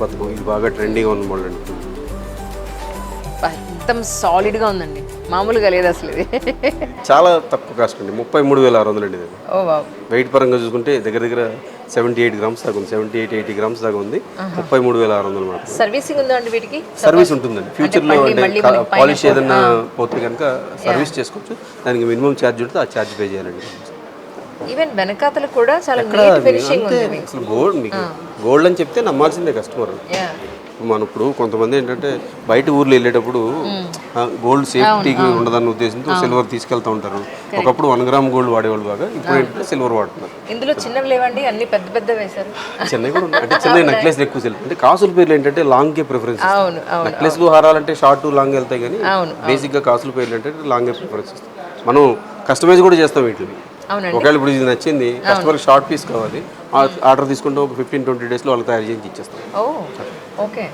పథకం ఇది బాగా ట్రెండింగ్గా ఉంది మోడల్ అండి. మొత్తం సాలిడ్గా ఉందండి, మామూలుగా లేదు అసలు ఇది. చాలా తక్కువ కాస్ట్ అండి, 33,600 అండి ఇది. ఓ వావ్. వెయిట్ పరంగా చూసుకుంటే దగ్గర దగ్గర 78 గ్రామ్స్ దాకా ఉంది, 80 గ్రామ్స్ దాకా ఉంది. 33,600 అనమాట. సర్వీసింగ్ ఉందా అండి వీటికి? సర్వీస్ ఉంటుందండి ఫ్యూచర్లో, అంటే పాలిష్ ఏదన్నా పోతే కనుక సర్వీస్ చేసుకోవచ్చు. దానికి మినిమం ఛార్జ్ ఉంటుంది, ఆ ఛార్జ్ పే చేయాలండి. ఈవెన్ వెనకాతలు కూడా చాలా నీట్ ఫినిషింగ్ ఉంది మీకు. అసలు గోల్డ్, మీకు గోల్డ్ అని చెప్తే నమ్మాల్సిందే కస్టమర్. మనం ఇప్పుడు కొంతమంది ఏంటంటే బయట ఊర్లో వెళ్ళేటప్పుడు గోల్డ్ సేఫ్టీకి ఉండదన్న ఉద్దేశంతో సిల్వర్ తీసుకెళ్తూ ఉంటారు. ఒకప్పుడు 1 గ్రామ్ గోల్డ్ వాడేవాళ్ళు బాగా, ఇప్పుడు ఏంటంటే సిల్వర్ వాడుతున్నారు. ఇందులో చిన్నవి లేవండి, అన్ని పెద్ద పెద్ద వేశారు. చిన్నవి కూడా ఉన్నాయి, అంటే చిన్న నెక్లెస్ ఎక్కువ సెల్, అంటే కాసుల పేర్లు ఏంటంటే లాంగ్ కే ప్రిఫరెన్స్. అవును అవును. నెక్లెస్లు హారాలంటే షార్ట్ లాంగ్ వెళ్తాయి, కానీ బేసిక్గా కాసుల పేర్లు ఏంటంటే లాంగ్ కే ప్రిఫరెన్స్ ఇస్తాం. మనం కస్టమైజ్ కూడా చేస్తాం వీటిని. ఒకవేళ ఇప్పుడు ఇది నచ్చింది, కస్టమర్కి షార్ట్ పీస్ కావాలి, ఆర్డర్ తీసుకుంటే ఒక 15-20 డేస్లో వాళ్ళకి తయారు చేసి ఇచ్చేస్తాం. ఓకే.